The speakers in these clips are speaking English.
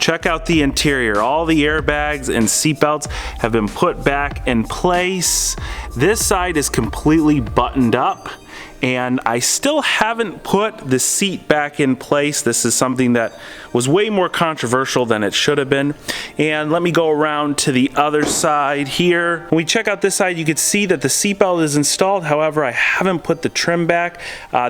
Check out the interior. All the airbags and seatbelts have been put back in place. This side is completely buttoned up, and I still haven't put the seat back in place. This is something that was way more controversial than it should have been. And let me go around to the other side here. When we check out this side, you can see that the seatbelt is installed. However, I haven't put the trim back.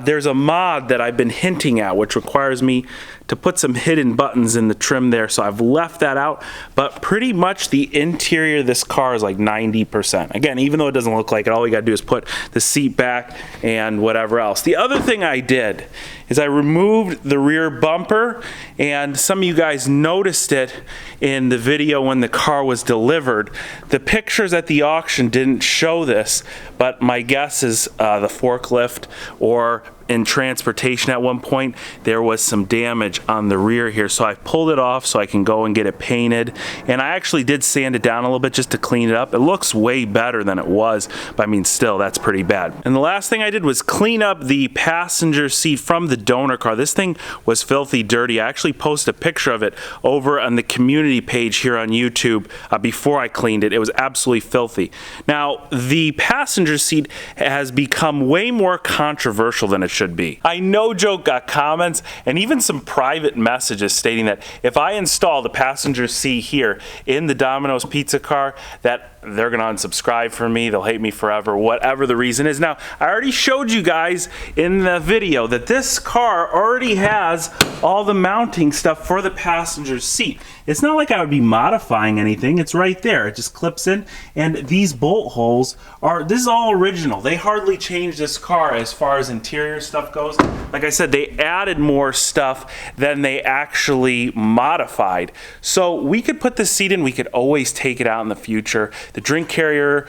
There's a mod that I've been hinting at, which requires me to put some hidden buttons in the trim there, so I've left that out. But pretty much the interior of this car is like 90%. Again, even though it doesn't look like it, all we gotta do is put the seat back and whatever else. The other thing I did is I removed the rear bumper, and some of you guys noticed it in the video when the car was delivered. The pictures at the auction didn't show this, but my guess is the forklift or in transportation at one point there was some damage on the rear here, so I pulled it off so I can go and get it painted. And I actually did sand it down a little bit just to clean it up. It looks way better than it was, but I mean still that's pretty bad. And the last thing I did was clean up the passenger seat from the donor car. This thing was filthy dirty. I actually posted a picture of it over on the community page here on YouTube before I cleaned it. It was absolutely filthy. Now the passenger seat has become way more controversial than it should be. I no joke got comments and even some private messages stating that if I install the passenger seat here in the Domino's pizza car, that they're gonna unsubscribe from me, they'll hate me forever, whatever the reason is. Now, I already showed you guys in the video that this car already has all the mounting stuff for the passenger seat. It's not like I would be modifying anything, it's right there. It just clips in, and these bolt holes are, this is all original. They hardly changed this car as far as interior stuff goes. Like I said, they added more stuff than they actually modified. So we could put this seat in, we could always take it out in the future. The drink carrier,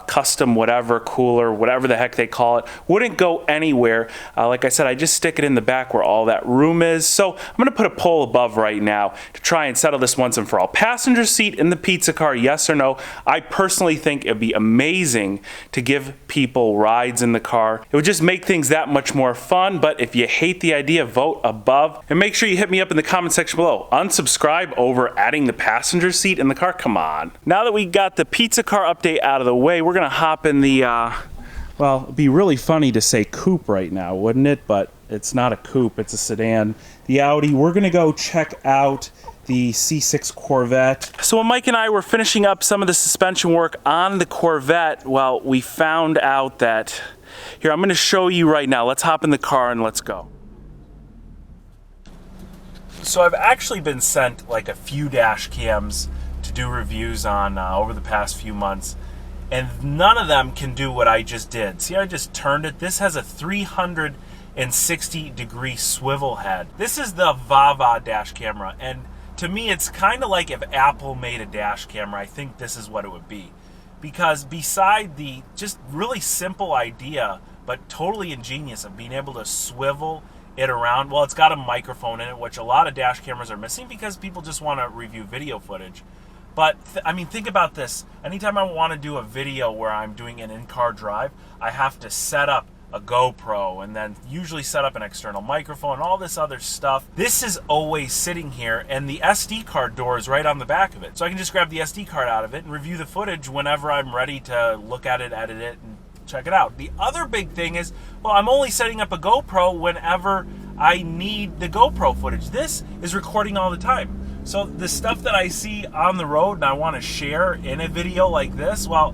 custom whatever, cooler, whatever the heck they call it, wouldn't go anywhere. Like I said, I just stick it in the back where all that room is. So I'm gonna put a poll above right now to try and settle this once and for all. Passenger seat in the pizza car, yes or no? I personally think it'd be amazing to give people rides in the car. It would just make things that much more fun, but if you hate the idea, vote above. And make sure you hit me up in the comment section below. Unsubscribe over adding the passenger seat in the car, come on. Now that we got the pizza car update out of the way, we're gonna hop in the, well, it'd be really funny to say coupe right now, wouldn't it? But it's not a coupe, it's a sedan. The Audi, we're gonna go check out the C6 Corvette. So when Mike and I were finishing up some of the suspension work on the Corvette, well, we found out that, here, I'm gonna show you right now. Let's hop in the car and let's go. So I've actually been sent like a few dash cams to do reviews on over the past few months, and none of them can do what I just did. See, I just turned it. This has a 360-degree swivel head. This is the Volvo dash camera, and to me it's kind of like if Apple made a dash camera. I think this is what it would be, because beside the just really simple idea but totally ingenious of being able to swivel it around, well, it's got a microphone in it, which a lot of dash cameras are missing because people just want to review video footage. But, I mean, think about this. Anytime I want to do a video where I'm doing an in-car drive, I have to set up a GoPro and then usually set up an external microphone and all this other stuff. This is always sitting here, and the SD card door is right on the back of it. So I can just grab the SD card out of it and review the footage whenever I'm ready to look at it, edit it, and check it out. The other big thing is, well, I'm only setting up a GoPro whenever I need the GoPro footage. This is recording all the time. So the stuff that I see on the road and I want to share in a video like this, well,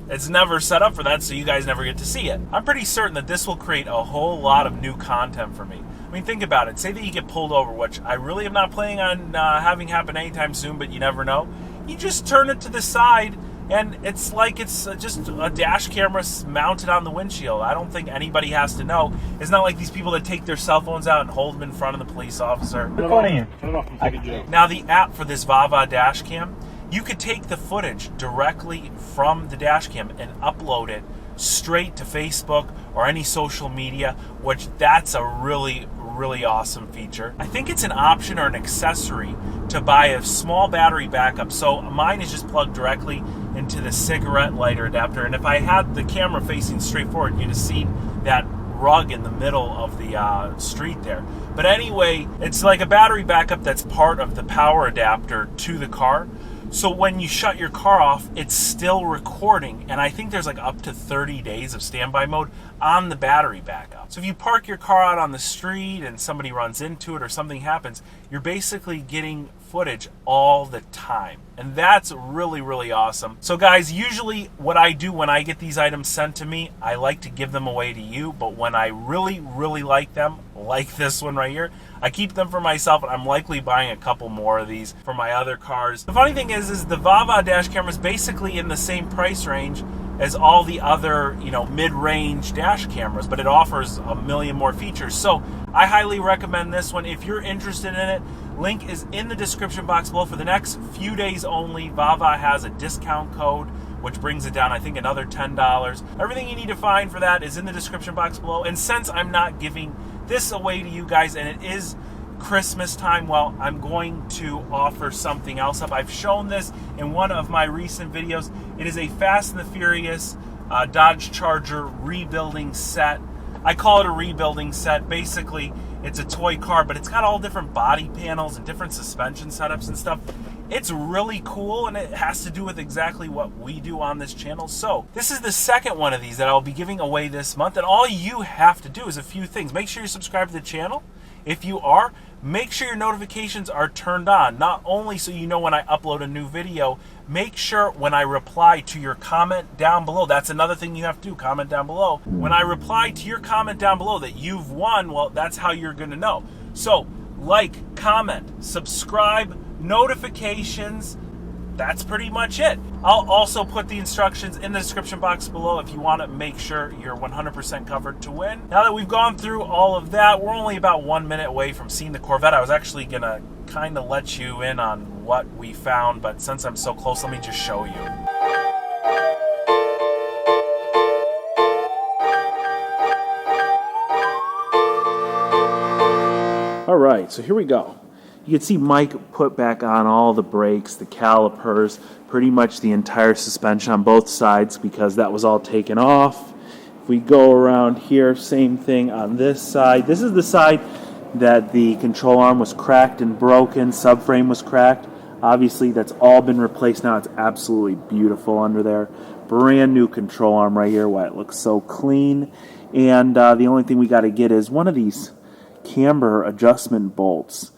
it's never set up for that, so you guys never get to see it. I'm pretty certain that this will create a whole lot of new content for me. I mean, think about it. Say that you get pulled over, which I really am not planning on having happen anytime soon, but you never know. You just turn it to the side, and it's like it's just a dash camera mounted on the windshield. I don't think anybody has to know. It's not like these people that take their cell phones out and hold them in front of the police officer. Now, the app for this Volvo dash cam, you could take the footage directly from the dash cam and upload it straight to Facebook or any social media, which that's a really awesome feature. I think it's an option or an accessory to buy a small battery backup. So mine is just plugged directly into the cigarette lighter adapter, and if I had the camera facing straight forward, you'd have seen that rug in the middle of the street there. But anyway, it's like a battery backup that's part of the power adapter to the car. So when you shut your car off, it's still recording, and I think there's like up to 30 days of standby mode on the battery backup. So if you park your car out on the street and somebody runs into it or something happens, you're basically getting footage all the time. And that's really, really awesome. So guys, usually what I do when I get these items sent to me, I like to give them away to you, but when I really, really like them, like this one right here, I keep them for myself, and I'm likely buying a couple more of these for my other cars. The funny thing is the Volvo dash camera is basically in the same price range as all the other, mid-range dash cameras, but it offers a million more features. So I highly recommend this one. If you're interested in it, link is in the description box below. For the next few days only, Volvo has a discount code, which brings it down, I think, another $10. Everything you need to find for that is in the description box below. And since I'm not giving this away to you guys, and it is Christmas time, well, I'm going to offer something else up. I've shown this in one of my recent videos. It is a Fast and the Furious Dodge Charger rebuilding set. I call it a rebuilding set. Basically, it's a toy car, but it's got all different body panels and different suspension setups and stuff. It's really cool, and it has to do with exactly what we do on this channel. So this is the second one of these that I'll be giving away this month, and all you have to do is a few things. Make sure you subscribe to the channel. If you are, make sure your notifications are turned on, not only so you know when I upload a new video, make sure when I reply to your comment down below, that's another thing you have to do, comment down below. When I reply to your comment down below that you've won, well, that's how you're going to know. So like, comment, subscribe, notifications, that's pretty much it. I'll also put the instructions in the description box below if you want to make sure you're 100% covered to win. Now that we've gone through all of that, we're only about 1 minute away from seeing the Corvette. I was actually going to kind of let you in on what we found, but since I'm so close, let me just show you. All right, so here we go. You can see Mike put back on all the brakes, the calipers, pretty much the entire suspension on both sides because that was all taken off. If we go around here, same thing on this side. This is the side that the control arm was cracked and broken, subframe was cracked. Obviously, that's all been replaced now. It's absolutely beautiful under there. Brand new control arm right here, why it looks so clean. And the only thing we got to get is one of these camber adjustment bolts.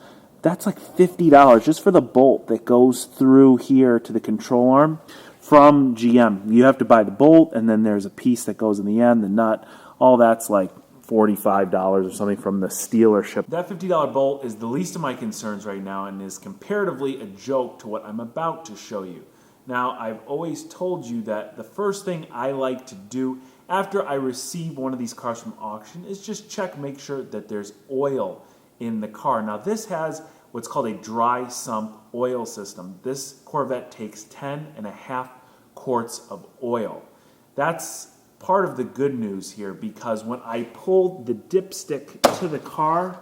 That's like $50 just for the bolt that goes through here to the control arm from GM. You have to buy the bolt, and then there's a piece that goes in the end, the nut. All that's like $45 or something from the dealership. That $50 bolt is the least of my concerns right now and is comparatively a joke to what I'm about to show you. Now, I've always told you that the first thing I like to do after I receive one of these cars from auction is just check, make sure that there's oil in the car. Now, this has what's called a dry sump oil system. This Corvette takes 10.5 quarts of oil. That's part of the good news here because when I pulled the dipstick to the car,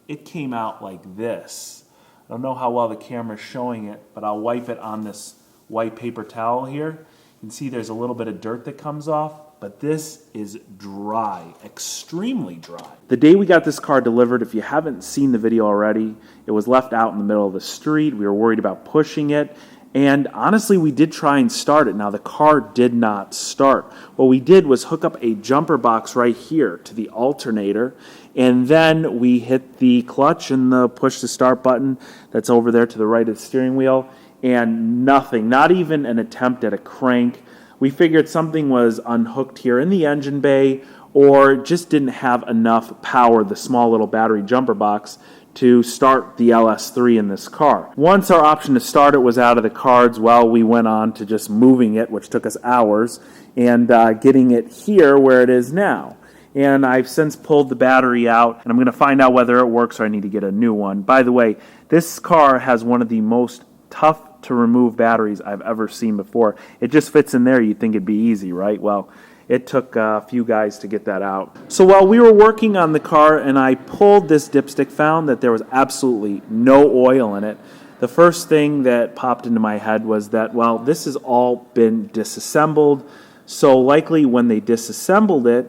it came out like this. I don't know how well the camera's showing it, but I'll wipe it on this white paper towel here. You can see there's a little bit of dirt that comes off. But this is dry, extremely dry. The day we got this car delivered, if you haven't seen the video already, it was left out in the middle of the street. We were worried about pushing it. And honestly, we did try and start it. Now, the car did not start. What we did was hook up a jumper box right here to the alternator. And then we hit the clutch and the push to start button that's over there to the right of the steering wheel. And nothing, not even an attempt at a crank. We figured something was unhooked here in the engine bay or just didn't have enough power, the small little battery jumper box, to start the LS3 in this car. Once our option to start it was out of the cards, well, we went on to just moving it, which took us hours, and getting it here where it is now. And I've since pulled the battery out, and I'm going to find out whether it works or I need to get a new one. By the way, this car has one of the most tough to remove batteries I've ever seen before. It just fits in there. You'd think it'd be easy, right? Well, it took a few guys to get that out. So while we were working on the car and I pulled this dipstick, found that there was absolutely no oil in it, the first thing that popped into my head was that, well, this has all been disassembled. So likely when they disassembled it,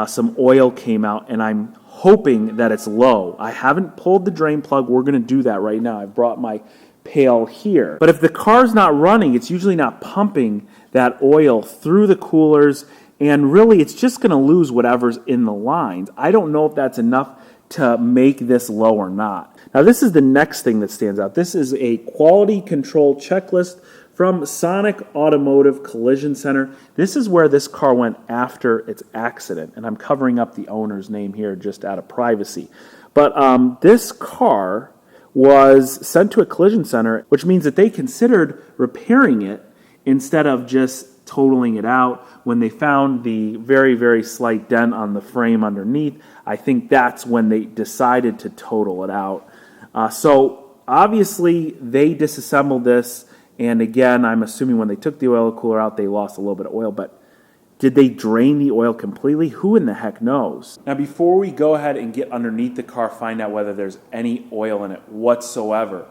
some oil came out, and I'm hoping that it's low. I haven't pulled the drain plug. We're going to do that right now. I've brought my pail here. But if the car's not running, it's usually not pumping that oil through the coolers, and really it's just going to lose whatever's in the lines. I don't know if that's enough to make this low or not. Now this is the next thing that stands out. This is a quality control checklist from Sonic Automotive Collision Center. This is where this car went after its accident, and I'm covering up the owner's name here just out of privacy. But this car was sent to a collision center, which means that they considered repairing it instead of just totaling it out. When they found the very, very slight dent on the frame underneath, I think that's when they decided to total it out. So obviously they disassembled this, and again, I'm assuming when they took the oil cooler out, they lost a little bit of oil, but did they drain the oil completely? Who in the heck knows? Now, before we go ahead and get underneath the car, find out whether there's any oil in it whatsoever,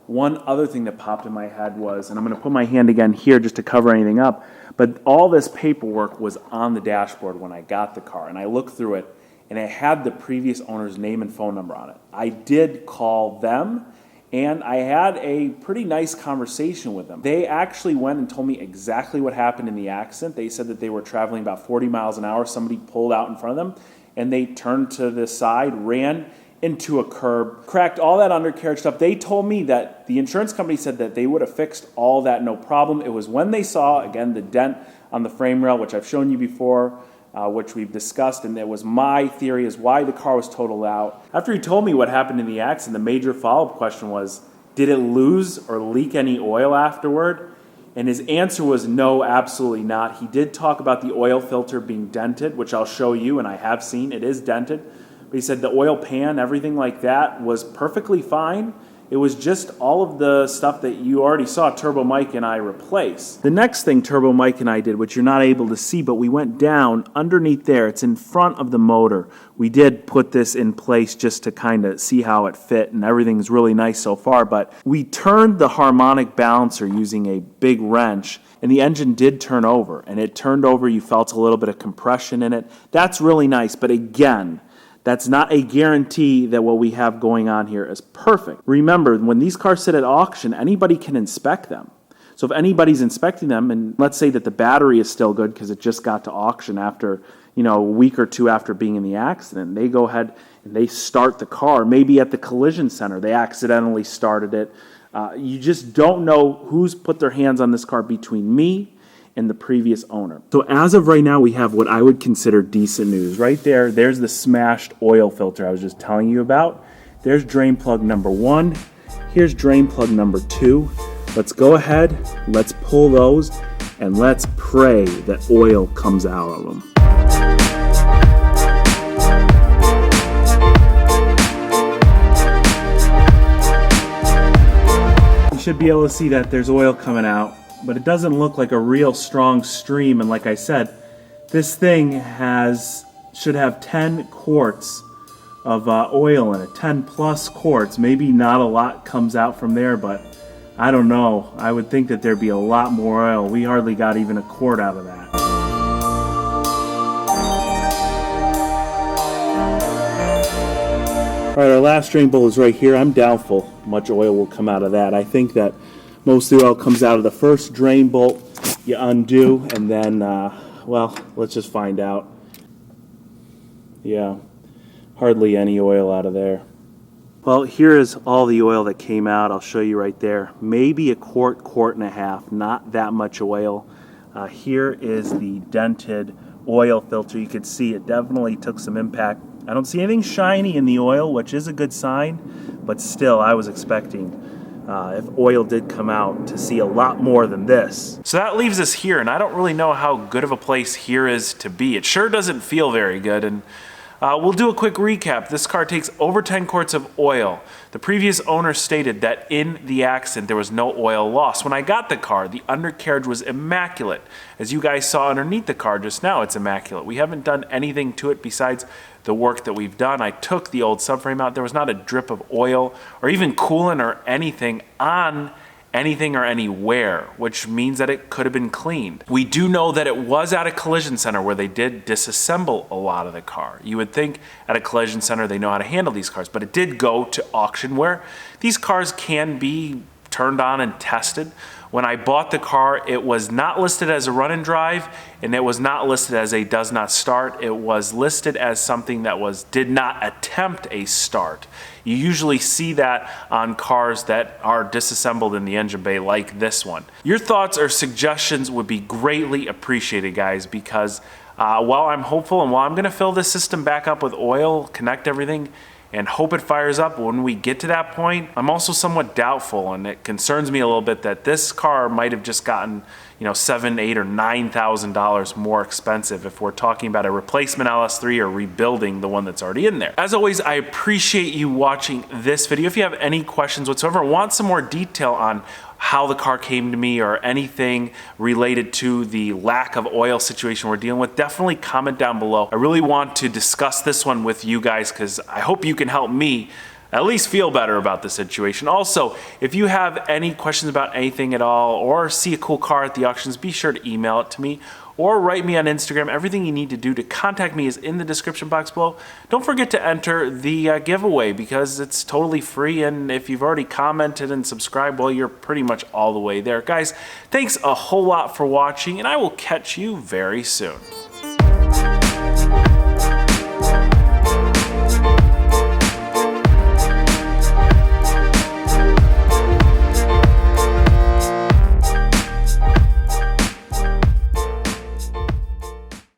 one other thing that popped in my head was, and I'm going to put my hand again here just to cover anything up, but all this paperwork was on the dashboard when I got the car, and I looked through it, and it had the previous owner's name and phone number on it. I did call them, and I had a pretty nice conversation with them. They actually went and told me exactly what happened in the accident. They said that they were traveling about 40 miles an hour. Somebody pulled out in front of them, and they turned to the side, ran into a curb, cracked all that undercarriage stuff. They told me that the insurance company said that they would have fixed all that no problem. It was when they saw, again, the dent on the frame rail, which I've shown you before, which we've discussed, and it was my theory is why the car was totaled out. After he told me what happened in the accident, the major follow-up question was, did it lose or leak any oil afterward? And his answer was no, absolutely not. He did talk about the oil filter being dented, which I'll show you, and I have seen. It is dented. But he said the oil pan, everything like that, was perfectly fine. It was just all of the stuff that you already saw Turbo Mike and I replace. The next thing Turbo Mike and I did, which you're not able to see, but we went down underneath there. It's in front of the motor. We did put this in place just to kind of see how it fit, and everything's really nice so far. But we turned the harmonic balancer using a big wrench, and the engine did turn over. And it turned over. You felt a little bit of compression in it. That's really nice. But again, that's not a guarantee that what we have going on here is perfect. Remember, when these cars sit at auction, anybody can inspect them. So if anybody's inspecting them, and let's say that the battery is still good because it just got to auction after, a week or two after being in the accident, they go ahead and they start the car. Maybe at the collision center, they accidentally started it. You just don't know who's put their hands on this car between me and the previous owner. So as of right now, we have what I would consider decent news. Right there, there's the smashed oil filter I was just telling you about. There's drain plug number 1. Here's drain plug number 2. Let's go ahead, let's pull those, and let's pray that oil comes out of them. You should be able to see that there's oil coming out, but it doesn't look like a real strong stream. And like I said, this thing should have 10 quarts of oil in it, 10 plus quarts. Maybe not a lot comes out from there, but I don't know. I would think that there'd be a lot more oil. We hardly got even a quart out of that. All right, our last drain bowl is right here. I'm doubtful much oil will come out of that. I think that most of the oil comes out of the first drain bolt. You undo, and then, well, let's just find out. Yeah, hardly any oil out of there. Well, here is all the oil that came out. I'll show you right there. Maybe a quart, quart and a half, not that much oil. Here is the dented oil filter. You could see it definitely took some impact. I don't see anything shiny in the oil, which is a good sign, but still, I was expecting if oil did come out to see a lot more than this. So that leaves us here, and I don't really know how good of a place here is to be. It sure doesn't feel very good, and we'll do a quick recap. This car takes over 10 quarts of oil. The previous owner stated that in the accident there was no oil loss. When I got the car, the undercarriage was immaculate. As you guys saw underneath the car just now, it's immaculate. We haven't done anything to it besides the work that we've done. I took the old subframe out. There was not a drip of oil or even coolant or anything on anything or anywhere, which means that it could have been cleaned. We do know that it was at a collision center where they did disassemble a lot of the car. You would think at a collision center they know how to handle these cars, but it did go to auction where these cars can be turned on and tested. When I bought the car, it was not listed as a run and drive, and it was not listed as a does not start. It was listed as something that did not attempt a start. You usually see that on cars that are disassembled in the engine bay like this one. Your thoughts or suggestions would be greatly appreciated, guys, because while I'm hopeful and while I'm gonna fill this system back up with oil, connect everything, and hope it fires up when we get to that point, I'm also somewhat doubtful, and it concerns me a little bit that this car might have just gotten, you know, $7,000, $8,000, or $9,000 more expensive if we're talking about a replacement LS3 or rebuilding the one that's already in there. As always, I appreciate you watching this video. If you have any questions whatsoever, want some more detail on how the car came to me or anything related to the lack of oil situation we're dealing with, definitely comment down below. I really want to discuss this one with you guys because I hope you can help me at least feel better about the situation. Also, if you have any questions about anything at all or see a cool car at the auctions, be sure to email it to me or write me on Instagram. Everything you need to do to contact me is in the description box below. Don't forget to enter the giveaway because it's totally free, and if you've already commented and subscribed, well, you're pretty much all the way there. Guys, thanks a whole lot for watching, and I will catch you very soon.